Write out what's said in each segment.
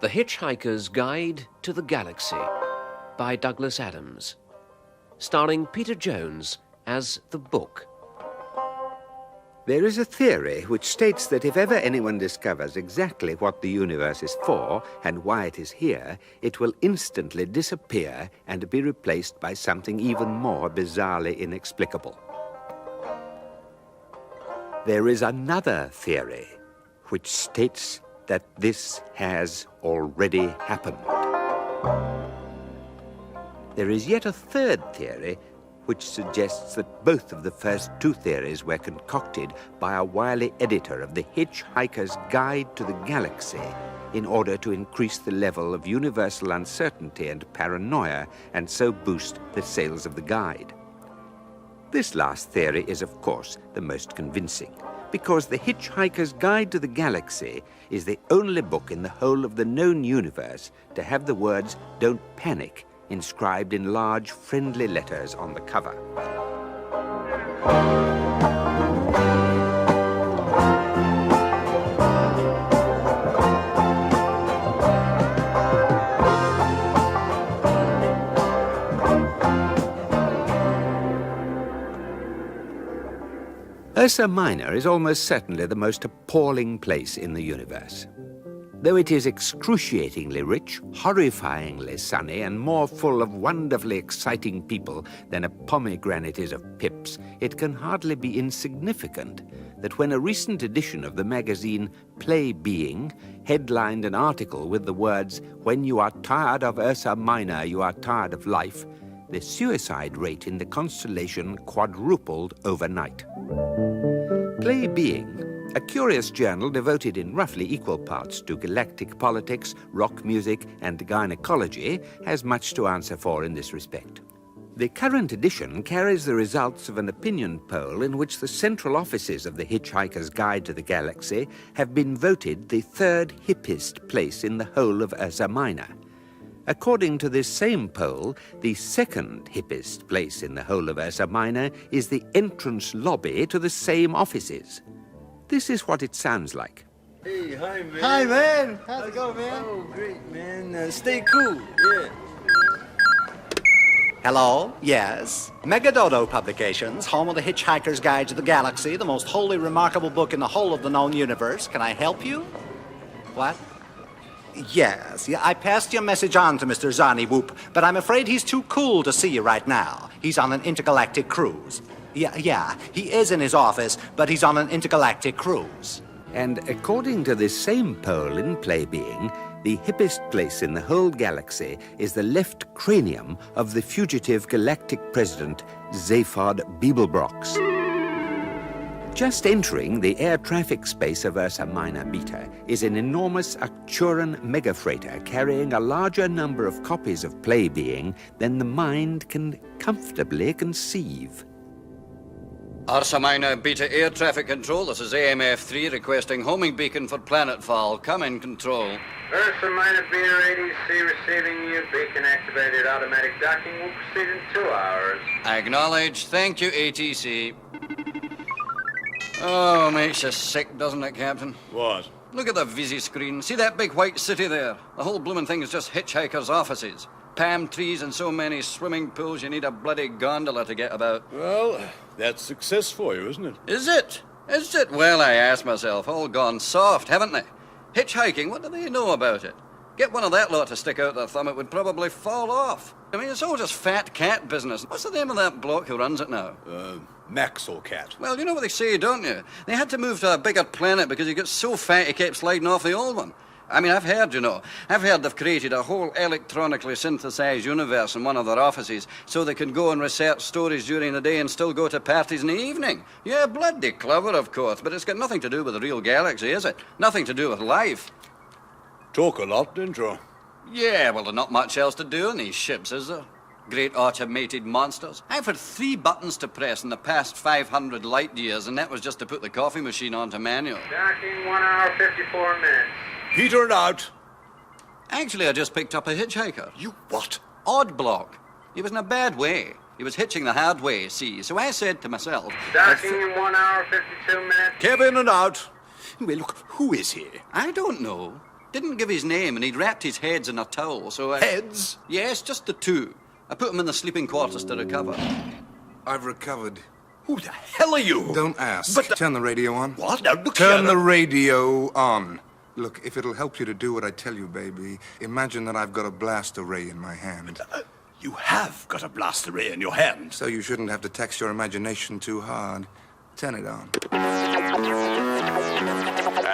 The Hitchhiker's Guide to the Galaxy by Douglas Adams, starring Peter Jones as the Book. There is a theory which states that if ever anyone discovers exactly what the universe is for and why it is here, it will instantly disappear and be replaced by something even more bizarrely inexplicable. There is another theory which states that this has already happened. There is yet a third theory which suggests that both of the first two theories were concocted by a wily editor of the Hitchhiker's Guide to the Galaxy in order to increase the level of universal uncertainty and paranoia and so boost the sales of the guide. This last theory is, of course, the most convincing, because the Hitchhiker's Guide to the Galaxy is the only book in the whole of the known universe to have the words "Don't Panic" inscribed in large, friendly letters on the cover. Ursa Minor is almost certainly the most appalling place in the universe. Though it is excruciatingly rich, horrifyingly sunny, and more full of wonderfully exciting people than a pomegranate is of pips, it can hardly be insignificant that when a recent edition of the magazine Play Being headlined an article with the words, "When you are tired of Ursa Minor, you are tired of life," the suicide rate in the constellation quadrupled overnight. Play Being, a curious journal devoted in roughly equal parts to galactic politics, rock music, and gynecology, has much to answer for in this respect. The current edition carries the results of an opinion poll in which the central offices of the Hitchhiker's Guide to the Galaxy have been voted the third hippest place in the whole of Ursa Minor. According to this same poll, the second hippest place in the whole of Ursa Minor is the entrance lobby to the same offices. This is what it sounds like. Hey, hi, man. Hi, man. How's it going, man? Oh, great, man. Stay cool. Yeah. Hello? Yes. Megadodo Publications, home of the Hitchhiker's Guide to the Galaxy, the most wholly remarkable book in the whole of the known universe. Can I help you? What? Yes, yeah, I passed your message on to Mr. Zani Whoop, but I'm afraid he's too cool to see you right now. He's on an intergalactic cruise. Yeah, he is in his office, but he's on an intergalactic cruise. And according to this same poll in Play Being, the hippest place in the whole galaxy is the left cranium of the fugitive galactic president, Zaphod Beeblebrox. Just entering the air traffic space of Ursa Minor Beta is an enormous Arcturan megafreighter carrying a larger number of copies of Play Being than the mind can comfortably conceive. Ursa Minor Beta Air Traffic Control, this is AMF-3 requesting homing beacon for planetfall. Come in, control. Ursa Minor Beta ADC receiving you. Beacon activated. Automatic docking will proceed in 2 hours. Acknowledge. Thank you, ATC. Oh, makes you sick, doesn't it, Captain? What? Look at the Visi screen. See that big white city there? The whole bloomin' thing is just Hitchhiker's offices. Palm trees and so many swimming pools you need a bloody gondola to get about. Well, that's success for you, isn't it? Is it? Is it? Well, I ask myself, all gone soft, haven't they? Hitchhiking, what do they know about it? Get one of that lot to stick out their thumb, it would probably fall off. I mean, it's all just fat cat business. What's the name of that bloke who runs it now? Maxwell Cat. Well, you know what they say, don't you? They had to move to a bigger planet because he got so fat he kept sliding off the old one. I mean, I've heard they've created a whole electronically synthesized universe in one of their offices so they can go and research stories during the day and still go to parties in the evening. Yeah, bloody clever, of course, but it's got nothing to do with the real galaxy, is it? Nothing to do with life. Talk a lot, didn't you? Yeah, well, there's not much else to do in these ships, is there? Great automated monsters. I've had 3 buttons to press in the past 500 light years, and that was just to put the coffee machine onto manual. Docking 1 hour, 54 minutes. Peter and out. Actually, I just picked up a hitchhiker. You what? Odd block. He was in a bad way. He was hitching the hard way, see. So I said to myself... Docking in 1 hour, 52 minutes. Kevin and out. Well, look, who is he? I don't know. Didn't give his name, and he'd wrapped his heads in a towel, so I... Heads? Yes, just the two. I put him in the sleeping quarters to recover. I've recovered. Who the hell are you? Don't ask. But Turn the radio on. What? Now, look Turn here. the radio on. Look, if it'll help you to do what I tell you, baby, imagine that I've got a blast array in my hand. You have got a blast array in your hand. So you shouldn't have to tax your imagination too hard. Turn it on.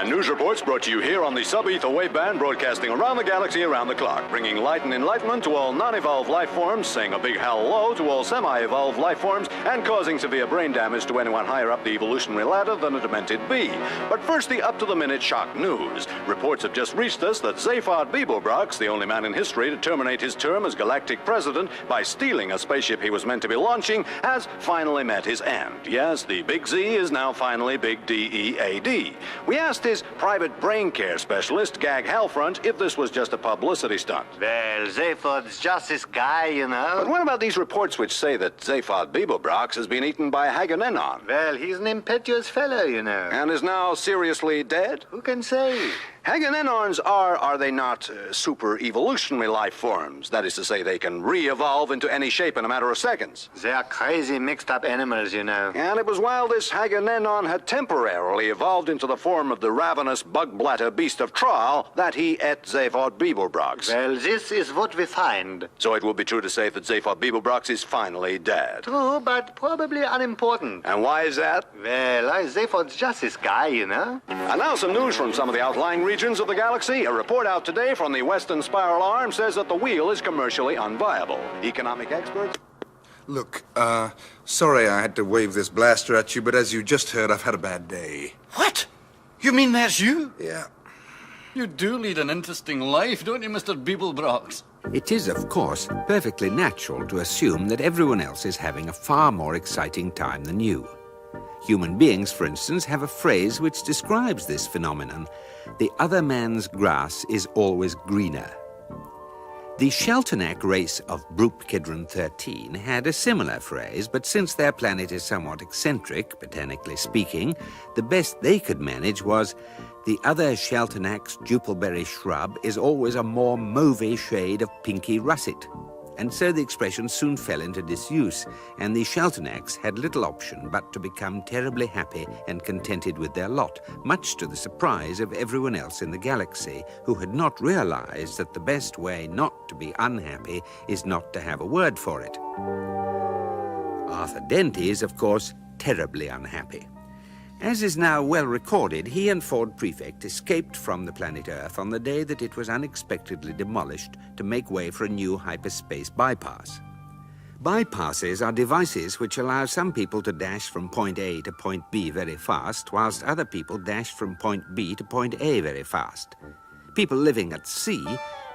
And news reports brought to you here on the sub-ether wave band, broadcasting around the galaxy around the clock, bringing light and enlightenment to all non-evolved life forms, saying a big hello to all semi-evolved life forms, and causing severe brain damage to anyone higher up the evolutionary ladder than a demented bee. But first, the up-to-the-minute shock news. Reports have just reached us that Zaphod Beeblebrox, the only man in history to terminate his term as galactic president by stealing a spaceship he was meant to be launching, has finally met his end. Yes, the Big Z is now finally Big D-E-A-D. We asked his private brain care specialist, Gag Halfront, if this was just a publicity stunt. Well, Zaphod's just this guy, you know. But what about these reports which say that Zaphod Beeblebrox has been eaten by Hagonenon Well, he's an impetuous fellow, you know. and is now seriously dead? Who can say? Hagonenons are they not super evolutionary life forms? That is to say, they can re-evolve into any shape in a matter of seconds. They're crazy mixed up animals, you know. And it was while this Hagonenon had temporarily evolved into the form of the ravenous bug-blatter beast of Traal that he ate Zaphod Beeblebrox. Well, this is what we find. So it would be true to say that Zaphod Beeblebrox is finally dead. True, but probably unimportant. And why is that? Well, Zaphod's just this guy, you know. And now some news from some of the outlying regions of the galaxy. A report out today from the Western Spiral Arm says that the wheel is commercially unviable. Economic experts... Look, sorry I had to wave this blaster at you, but as you just heard, I've had a bad day. What? You mean that's you? Yeah. You do lead an interesting life, don't you, Mr. Beeblebrox? It is, of course, perfectly natural to assume that everyone else is having a far more exciting time than you. Human beings, for instance, have a phrase which describes this phenomenon. The other man's grass is always greener. The Sheltonac race of Broop Kidron 13 had a similar phrase, but since their planet is somewhat eccentric, botanically speaking, the best they could manage was, the other Sheltonac's jupilberry shrub is always a more mauvais shade of pinky russet. And so the expression soon fell into disuse, and the Sheltonacs had little option but to become terribly happy and contented with their lot, much to the surprise of everyone else in the galaxy, who had not realized that the best way not to be unhappy is not to have a word for it. Arthur Dent is, of course, terribly unhappy. As is now well recorded, he and Ford Prefect escaped from the planet Earth on the day that it was unexpectedly demolished to make way for a new hyperspace bypass. Bypasses are devices which allow some people to dash from point A to point B very fast, whilst other people dash from point B to point A very fast. People living at sea,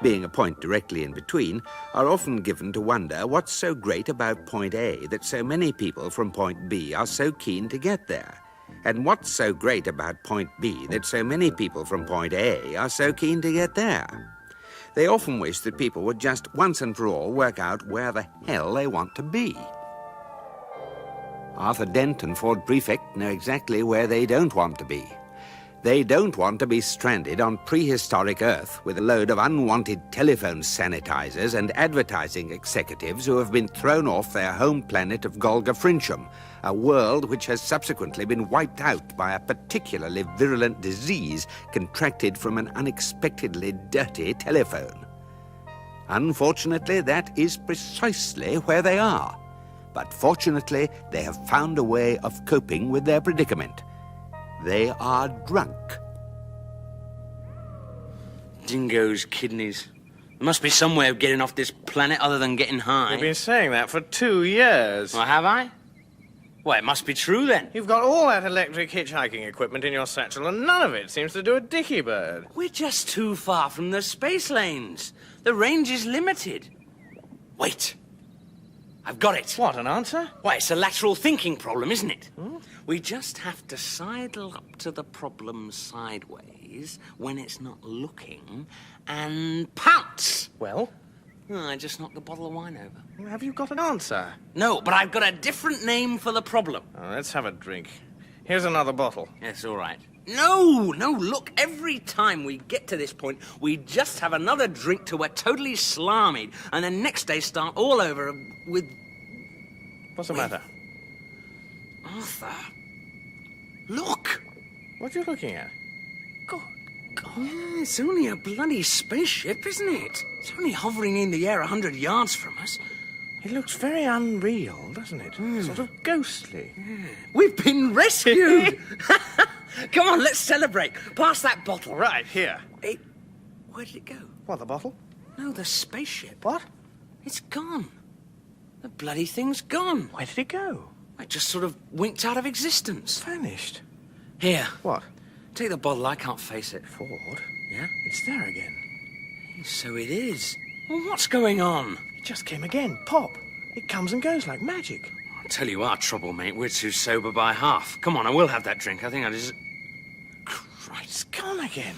being a point directly in between, are often given to wonder what's so great about point A that so many people from point B are so keen to get there. And what's so great about point B that so many people from point A are so keen to get there? They often wish that people would just once and for all work out where the hell they want to be. Arthur Dent and Ford Prefect know exactly where they don't want to be. They don't want to be stranded on prehistoric Earth with a load of unwanted telephone sanitizers and advertising executives who have been thrown off their home planet of Golga Frincham, a world which has subsequently been wiped out by a particularly virulent disease contracted from an unexpectedly dirty telephone. Unfortunately, that is precisely where they are. But fortunately, they have found a way of coping with their predicament. They are drunk. Dingo's kidneys. There must be some way of getting off this planet other than getting high. You've been saying that for 2 years. Well, have I? Well, it must be true then. You've got all that electric hitchhiking equipment in your satchel, and none of it seems to do a dicky bird. We're just too far from the space lanes. The range is limited. Wait. I've got it. What, an answer? Why, it's a lateral thinking problem, isn't it? We just have to sidle up to the problem sideways when it's not looking and pounce. Well? Oh, I just knocked the bottle of wine over. Have you got an answer? No, but I've got a different name for the problem. Oh, let's have a drink. Here's another bottle. Yes, all right. No, look, every time we get to this point, we just have another drink till we're totally slarmied, and then next day start all over with... What's the matter? Arthur, look! What are you looking at? God. Yeah, it's only a bloody spaceship, isn't it? It's only hovering in the air 100 yards from us. It looks very unreal, doesn't it? Sort of ghostly. Yeah. We've been rescued! Come on, let's celebrate. Pass that bottle. Right, here. Where did it go? What, the bottle? No, the spaceship. What? It's gone. The bloody thing's gone. Where did it go? It just sort of winked out of existence. Vanished. Here. What? Take the bottle, I can't face it. Ford? Yeah? It's there again. So it is. Well, what's going on? It just came again. Pop. It comes and goes like magic. I'll tell you our trouble, mate. We're too sober by half. Come on, I will have that drink. I think I just... Christ. It's gone again.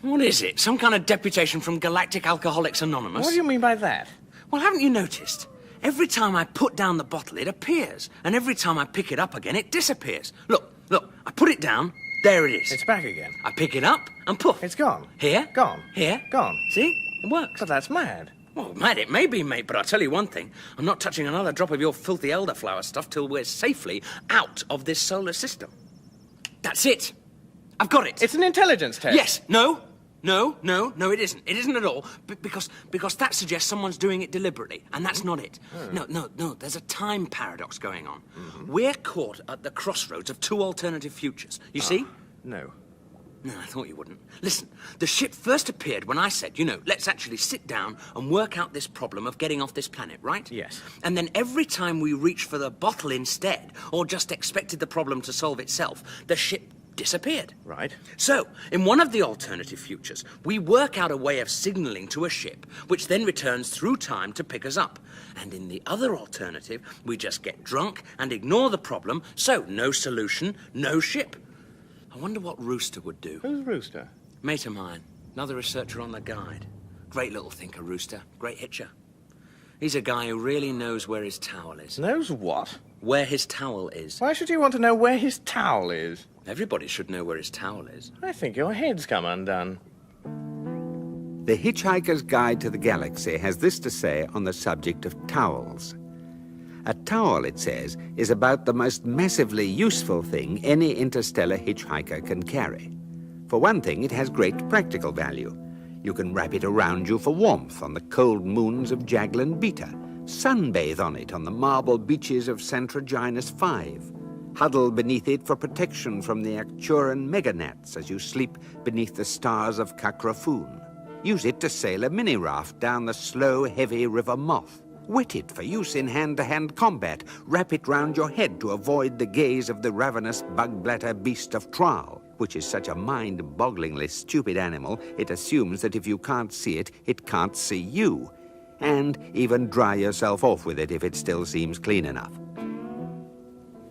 What is it? Some kind of deputation from Galactic Alcoholics Anonymous? What do you mean by that? Well, haven't you noticed? Every time I put down the bottle, it appears. And every time I pick it up again, it disappears. Look, I put it down, there it is. It's back again. I pick it up, and poof. It's gone. Here. Gone. Here. Gone. See? It works. But that's mad. Well, mad it may be, mate, but I'll tell you one thing. I'm not touching another drop of your filthy elderflower stuff till we're safely out of this solar system. That's it. I've got it. It's an intelligence test. Yes. No, it isn't. It isn't at all. Because that suggests someone's doing it deliberately, and that's not it. No, there's a time paradox going on. We're caught at the crossroads of two alternative futures. You see? No. No, I thought you wouldn't. Listen, the ship first appeared when I said, let's actually sit down and work out this problem of getting off this planet, right? Yes. And then every time we reached for the bottle instead, or just expected the problem to solve itself, the ship disappeared. Right. So, in one of the alternative futures, we work out a way of signaling to a ship, which then returns through time to pick us up. And in the other alternative, we just get drunk and ignore the problem, so no solution, no ship. I wonder what Rooster would do. Who's Rooster? Mate of mine, another researcher on the Guide. Great little thinker, Rooster. Great hitcher. He's a guy who really knows where his towel is. Knows what? Where his towel is. Why should you want to know where his towel is? Everybody should know where his towel is. I think your head's come undone. The Hitchhiker's Guide to the Galaxy has this to say on the subject of towels. A towel, it says, is about the most massively useful thing any interstellar hitchhiker can carry. For one thing, it has great practical value. You can wrap it around you for warmth on the cold moons of Jaglan Beta, sunbathe on it on the marble beaches of Santraginus V, huddle beneath it for protection from the Arcturan meganats as you sleep beneath the stars of Kakrafoon. Use it to sail a mini-raft down the slow, heavy River Moth. Wet it for use in hand-to-hand combat. Wrap it round your head to avoid the gaze of the ravenous bug-bladder beast of Traal, which is such a mind-bogglingly stupid animal, it assumes that if you can't see it, it can't see you. And even dry yourself off with it if it still seems clean enough.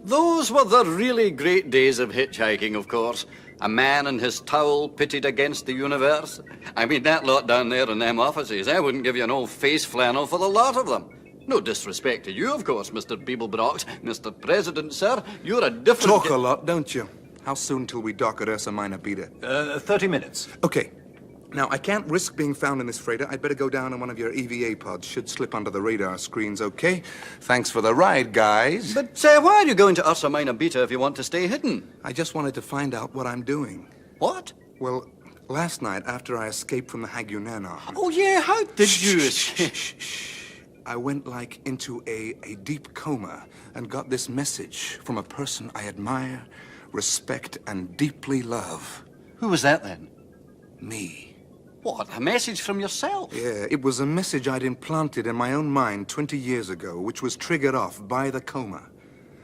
Those were the really great days of hitchhiking, of course. A man and his towel pitted against the universe. I mean, that lot down there in them offices, I wouldn't give you an old face flannel for the lot of them. No disrespect to you, of course, Mr. Beeblebrox. Mr. President, sir, you're a different... Talk a lot, don't you? How soon till we dock at Ursa Minor Beta? 30 minutes. Okay. Now, I can't risk being found in this freighter. I'd better go down in one of your EVA pods. Should slip under the radar screens, okay? Thanks for the ride, guys. But, why are you going to Ursa Minor Beta if you want to stay hidden? I just wanted to find out what I'm doing. What? Well, last night, after I escaped from the Hagunanar... Oh, yeah, how did you escape? I went, into a deep coma and got this message from a person I admire, respect, and deeply love. Who was that, then? Me. What, a message from yourself? Yeah, it was a message I'd implanted in my own mind 20 years ago, which was triggered off by the coma.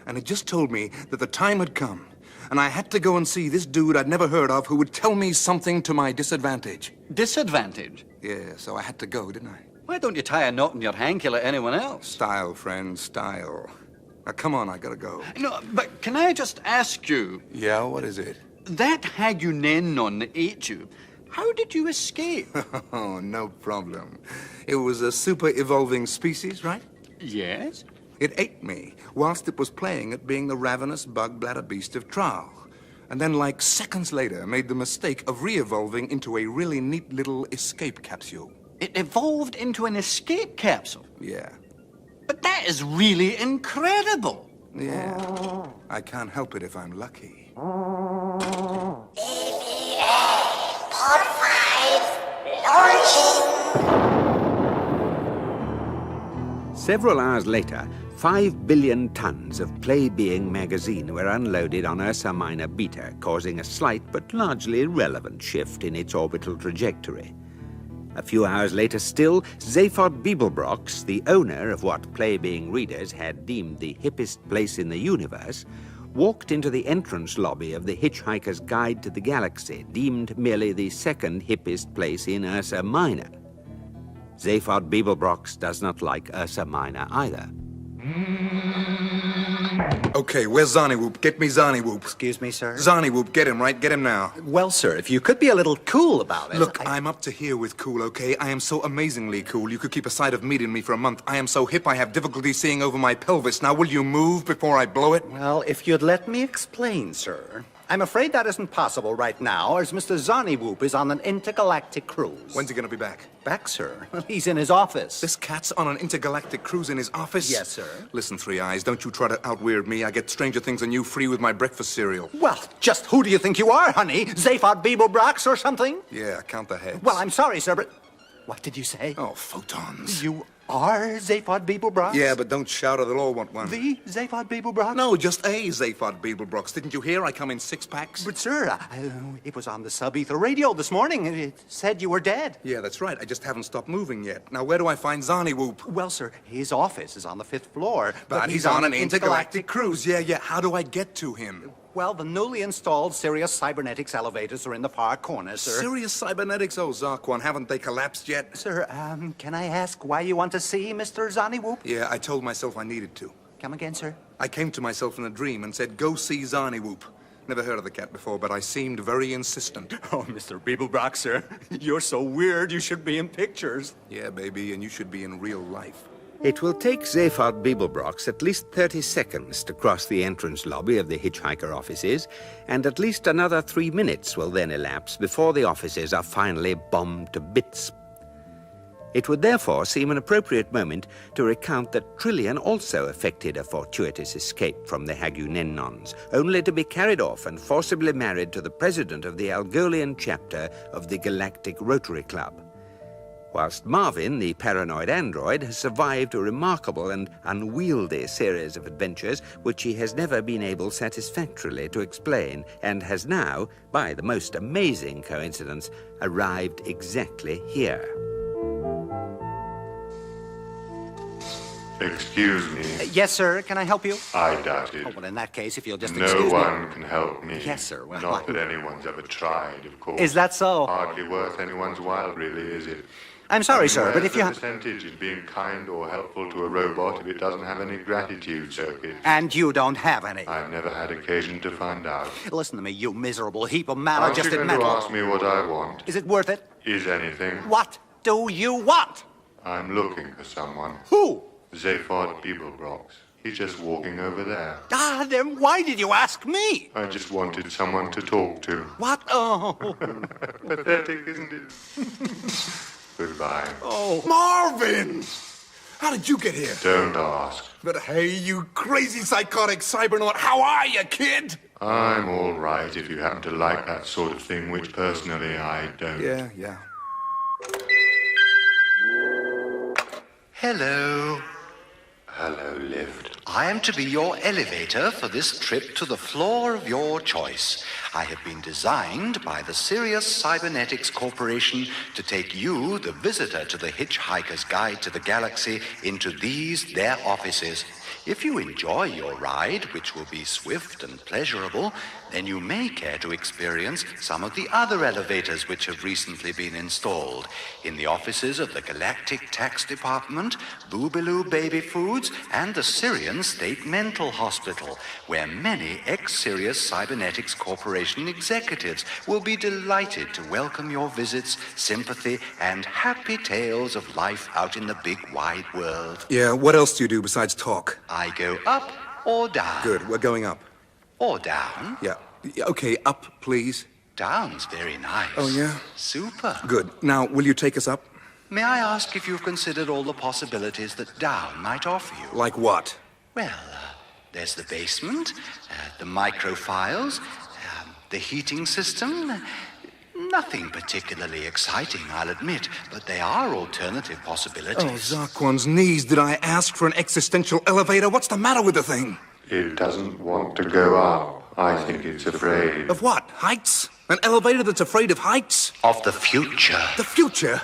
And it just told me that the time had come, and I had to go and see this dude I'd never heard of who would tell me something to my disadvantage. Disadvantage? Yeah, so I had to go, didn't I? Why don't you tie a knot in your hanky like anyone else? Style, friend, style. Now, come on, I gotta go. No, but can I just ask you... Yeah, what is it? That Hagunanon that ate you, how did you escape? Oh, no problem. It was a super-evolving species, right? Yes. It ate me whilst it was playing at being the ravenous bug-bladder beast of Traal. and then, like seconds later, made the mistake of re-evolving into a really neat little escape capsule. It evolved into an escape capsule? Yeah. But that is really incredible. Yeah. I can't help it if I'm lucky. Pod 5, launching. Several hours later, 5 billion tons of Play-Being magazine were unloaded on Ursa Minor Beta, causing a slight but largely irrelevant shift in its orbital trajectory. A few hours later still, Zaphod Beeblebrox, the owner of what Play-Being readers had deemed the hippest place in the universe, walked into the entrance lobby of the Hitchhiker's Guide to the Galaxy, deemed merely the second hippest place in Ursa Minor. Zaphod Beeblebrox does not like Ursa Minor either. Okay, where's Zarnywhoop? Get me Zarnywhoop. Excuse me, sir? Zarnywhoop, get him, right? Get him now. Well, sir, if you could be a little cool about it. Look, I'm up to here with cool, okay? I am so amazingly cool, you could keep a sight of meat in me for a month. I am so hip, I have difficulty seeing over my pelvis. Now, will you move before I blow it? Well, if you'd let me explain, sir. I'm afraid that isn't possible right now, as Mr. Zarnywhoop is on an intergalactic cruise. When's he gonna be back? Back, sir? Well, he's in his office. This cat's on an intergalactic cruise in his office? Yes, sir. Listen, Three Eyes, don't you try to out-weird me. I get stranger things than you free with my breakfast cereal. Well, just who do you think you are, honey? Zaphod Beeblebrox or something? Yeah, count the heads. Well, I'm sorry, sir, but... What did you say? Oh, photons. You are Zaphod Beeblebrox? Yeah, but don't shout or they'll all want one. The Zaphod Beeblebrox? No, just a Zaphod Beeblebrox. Didn't you hear? I come in 6 packs. But, sir, it was on the sub-ether radio this morning. It said you were dead. Yeah, that's right. I just haven't stopped moving yet. Now, where do I find Zarnywhoop? Well, sir, his office is on the 5th floor. But he's on an intergalactic cruise. Yeah. How do I get to him? Well, the newly installed Sirius Cybernetics elevators are in the far corner, sir. Sirius Cybernetics? Oh, Zarquan, haven't they collapsed yet? Sir, can I ask why you want to see Mr. Zarnywhoop? Yeah, I told myself I needed to. Come again, sir? I came to myself in a dream and said, go see Zarnywhoop. Never heard of the cat before, but I seemed very insistent. Oh, Mr. Beeblebrox, sir. You're so weird, you should be in pictures. Yeah, baby, and you should be in real life. It will take Zaphod Beeblebrox at least 30 seconds to cross the entrance lobby of the Hitchhiker offices, and at least another 3 minutes will then elapse before the offices are finally bombed to bits. It would therefore seem an appropriate moment to recount that Trillian also effected a fortuitous escape from the Hagunennons, only to be carried off and forcibly married to the president of the Algolian chapter of the Galactic Rotary Club. Whilst Marvin, the paranoid android, has survived a remarkable and unwieldy series of adventures which he has never been able satisfactorily to explain, and has now, by the most amazing coincidence, arrived exactly here. Excuse me. Yes, sir. Can I help you? I doubt it. Oh, well, in that case, if you'll just No excuse me. one can help me. Yes, sir. Well, Not that anyone's ever tried, of course. Is that so? Hardly worth anyone's while, really, is it? I'm sorry, sir, but if you... Where's the percentage in being kind or helpful to a robot if it doesn't have any gratitude circuit? And you don't have any. I've never had occasion to find out. Listen to me, you miserable heap of Aren't you maladjusted going metal. to ask me what I want? Is it worth it? Is anything? What do you want? I'm looking for someone. Who? Zaphod Beeblebrox. He's just walking over there. Ah, then why did you ask me? I just wanted someone to talk to. What? Oh. Pathetic, isn't it? Goodbye. Oh, Marvin! How did you get here? Don't ask. But hey, you crazy psychotic cybernaut, how are you, kid? I'm all right if you happen to like that sort of thing, which personally I don't. Yeah. Hello. Hello, lift. I am to be your elevator for this trip to the floor of your choice. I have been designed by the Sirius Cybernetics Corporation to take you, the visitor to the Hitchhiker's Guide to the Galaxy, into these, their offices. If you enjoy your ride, which will be swift and pleasurable, then you may care to experience some of the other elevators which have recently been installed in the offices of the Galactic Tax Department, Boobaloo Baby Foods, and the Syrian State Mental Hospital, where many ex-Sirius Cybernetics Corporation executives will be delighted to welcome your visits, sympathy, and happy tales of life out in the big wide world. Yeah, what else do you do besides talk? I go up or down. Good, we're going up. Or down. Yeah, Okay, up, please. Down's very nice. Oh, yeah? Super. Good. Now, will you take us up? May I ask if you've considered all the possibilities that down might offer you? Like what? Well, there's the basement, the microphiles, the heating system. Nothing particularly exciting, I'll admit, but they are alternative possibilities. Oh, Zarquan's knees, did I ask for an existential elevator? What's the matter with the thing? It doesn't want to go up. I think it's afraid. Of what? Heights? An elevator that's afraid of heights? Of the future. The future?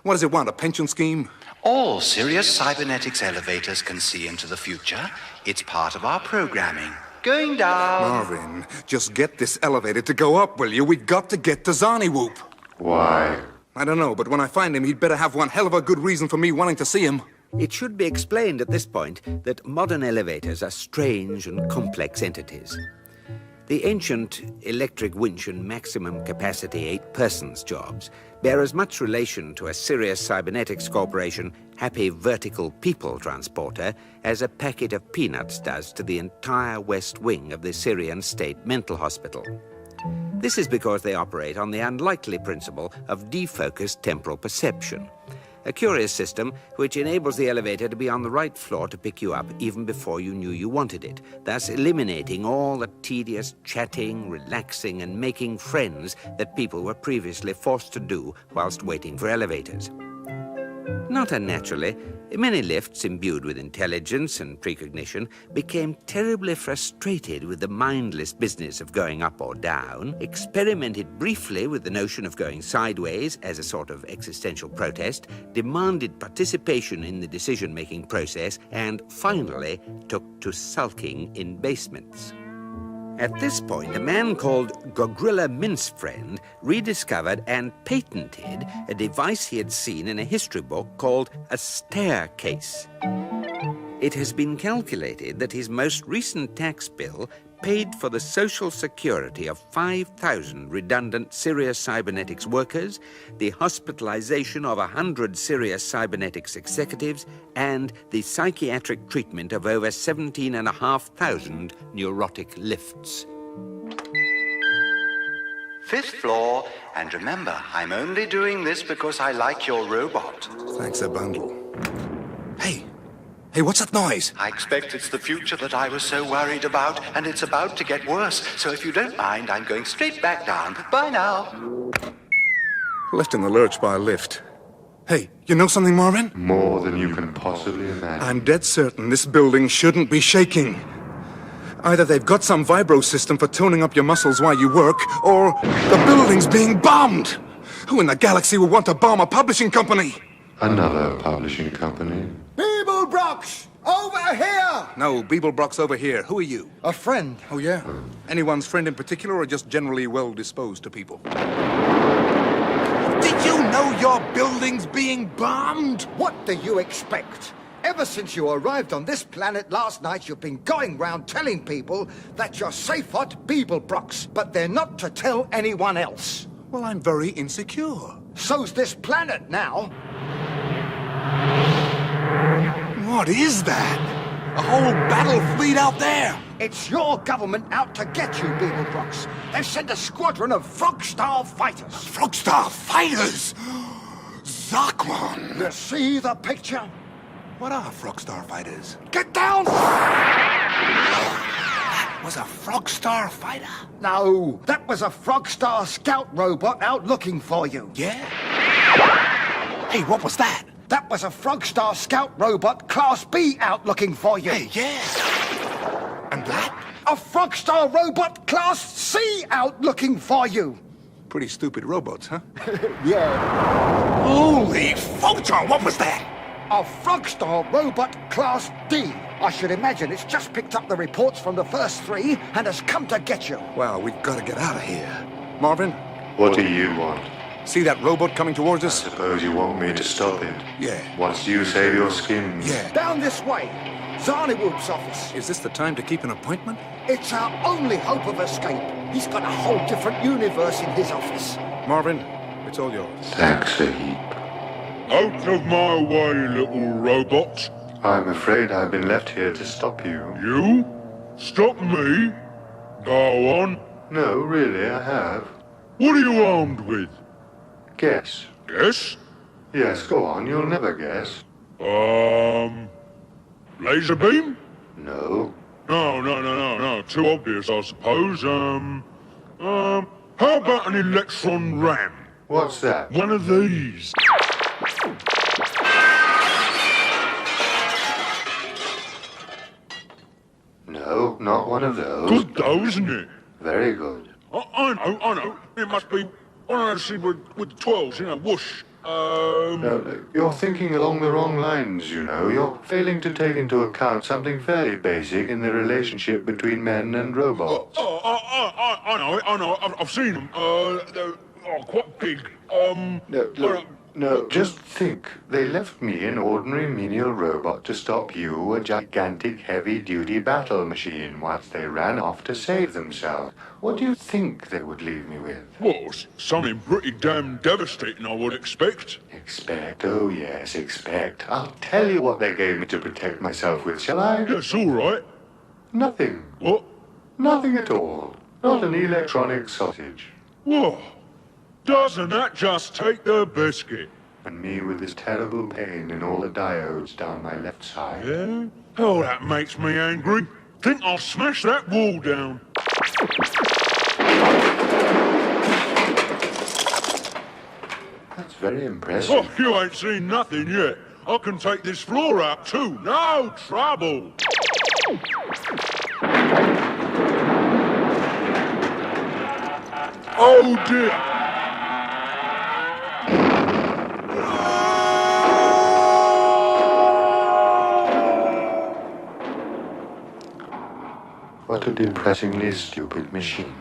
What does it want, a pension scheme? All Sirius Cybernetics elevators can see into the future. It's part of our programming. Going down. Marvin, just get this elevator to go up, will you? We've got to get to Zarniwoop. Why? I don't know, but when I find him, he'd better have one hell of a good reason for me wanting to see him. It should be explained at this point that modern elevators are strange and complex entities. The ancient electric winch and maximum capacity 8-persons jobs bear as much relation to a Sirius Cybernetics Corporation happy vertical people transporter as a packet of peanuts does to the entire west wing of the Syrian State Mental Hospital. This is because they operate on the unlikely principle of defocused temporal perception, a curious system which enables the elevator to be on the right floor to pick you up even before you knew you wanted it, thus eliminating all the tedious chatting, relaxing, and making friends that people were previously forced to do whilst waiting for elevators. Not unnaturally, many lifts imbued with intelligence and precognition became terribly frustrated with the mindless business of going up or down, experimented briefly with the notion of going sideways as a sort of existential protest, demanded participation in the decision-making process, and finally took to sulking in basements. At this point, a man called Gogrilla Mincefriend rediscovered and patented a device he had seen in a history book called a staircase. It has been calculated that his most recent tax bill paid for the social security of 5,000 redundant Sirius Cybernetics workers, the hospitalization of 100 Sirius Cybernetics executives, and the psychiatric treatment of over 17,500 neurotic lifts. 5th floor, and remember, I'm only doing this because I like your robot. Thanks a bundle. Hey, what's that noise? I expect it's the future that I was so worried about, and it's about to get worse. So if you don't mind, I'm going straight back down. Bye now. Left in the lurch by a lift. Hey, you know something, Marvin? More than you can possibly imagine. I'm dead certain this building shouldn't be shaking. Either they've got some vibro system for tuning up your muscles while you work, or the building's being bombed. Who in the galaxy would want to bomb a publishing company? Another publishing company. Beeblebrox! Over here! No, Beeblebrox over here. Who are you? A friend. Oh, yeah? Anyone's friend in particular, or just generally well-disposed to people? Did you know your building's being bombed? What do you expect? Ever since you arrived on this planet last night, you've been going round telling people that you're safe at Beeblebrox, but they're not to tell anyone else. Well, I'm very insecure. So's this planet now. What is that? A whole battle fleet out there! It's your government out to get you, Beeblebrox. They've sent a squadron of Frogstar fighters. Frogstar fighters? Zarquan! You see the picture? What are Frogstar fighters? Get down! That was a Frogstar fighter? No, that was a Frogstar scout robot out looking for you. Yeah? Hey, what was that? That was a Frogstar scout robot Class B out looking for you. Hey, yeah. And that? A Frogstar robot Class C out looking for you. Pretty stupid robots, huh? Yeah. Holy photon, what was that? A Frogstar robot Class D. I should imagine it's just picked up the reports from the first 3 and has come to get you. Well, we've got to get out of here. Marvin? What do you want? See that robot coming towards us? I suppose you want me to stop it? Yeah. Once you save your skin? Yeah. Down this way. Zarniwoop's office. Is this the time to keep an appointment? It's our only hope of escape. He's got a whole different universe in his office. Marvin, it's all yours. Thanks a heap. Out of my way, little robot. I'm afraid I've been left here to stop you. You? Stop me? Go on. No, really, I have. What are you armed with? Guess. Yes? Yes, go on, you'll never guess. Laser beam? No. No. Too obvious, I suppose. How about an electron ram? What's that? One of these. No, not one of those. Good though, isn't it? Very good. I know. It must be one of those things with the 12s, whoosh. No, you're thinking along the wrong lines, you know. You're failing to take into account something very basic in the relationship between men and robots. I know. I've seen them. They're quite big. No, just think. They left me an ordinary menial robot to stop you, a gigantic heavy-duty battle machine, once they ran off to save themselves. What do you think they would leave me with? Well, something pretty damn devastating, I would expect. Expect? Oh, yes, expect. I'll tell you what they gave me to protect myself with, shall I? That's all right. Nothing. What? Nothing at all. Not an electronic sausage. Whoa. Doesn't that just take the biscuit? And me with this terrible pain in all the diodes down my left side. Yeah? Oh, that makes me angry. Think I'll smash that wall down. That's very impressive. Oh, you ain't seen nothing yet. I can take this floor out too. No trouble. Oh dear. What a depressingly stupid machine.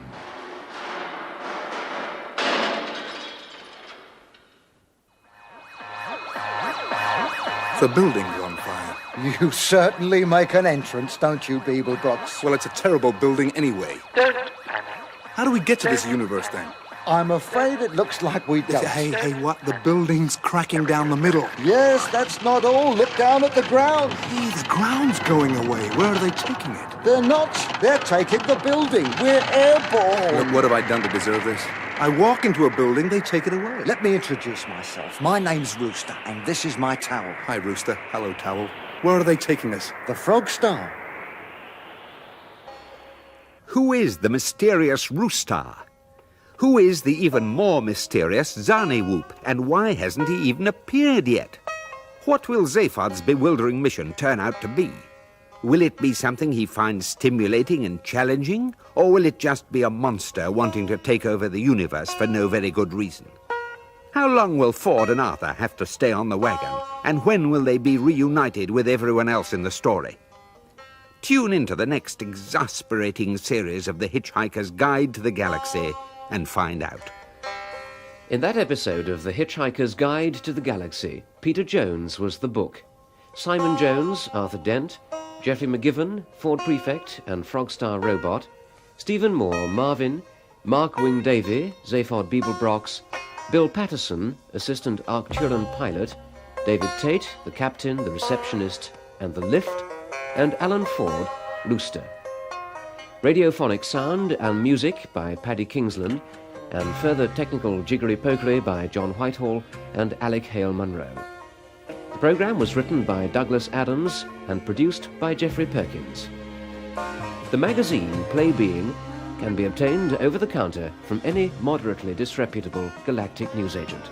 The building's on fire. You certainly make an entrance, don't you, Beeblebrox? Well, it's a terrible building anyway. How do we get to this universe, then? I'm afraid it looks like we don't. Hey, what? The building's cracking down the middle. Yes, that's not all. Look down at the ground. Hey, the ground's going away. Where are they taking it? They're not. They're taking the building. We're airborne. Look, what have I done to deserve this? I walk into a building, they take it away. Let me introduce myself. My name's Rooster, and this is my towel. Hi, Rooster. Hello, Towel. Where are they taking us? The Frog Star. Who is the mysterious Rooster? Who is the even more mysterious Zarniwoop, and why hasn't he even appeared yet? What will Zaphod's bewildering mission turn out to be? Will it be something he finds stimulating and challenging, or will it just be a monster wanting to take over the universe for no very good reason? How long will Ford and Arthur have to stay on the wagon, and when will they be reunited with everyone else in the story? Tune into the next exasperating series of The Hitchhiker's Guide to the Galaxy and find out. In that episode of The Hitchhiker's Guide to the Galaxy, Peter Jones was the book. Simon Jones, Arthur Dent, Geoffrey McGivern, Ford Prefect and Frogstar Robot, Stephen Moore, Marvin, Mark Wing Davey, Zaphod Beeblebrox, Bill Patterson, Assistant Arcturan Pilot, David Tate, the Captain, the Receptionist and the Lift, and Alan Ford, Rooster. Radiophonic sound and music by Paddy Kingsland, and further technical jiggery-pokery by John Whitehall and Alec Hale-Munro. The programme was written by Douglas Adams and produced by Geoffrey Perkins. The magazine Play Being can be obtained over the counter from any moderately disreputable galactic newsagent.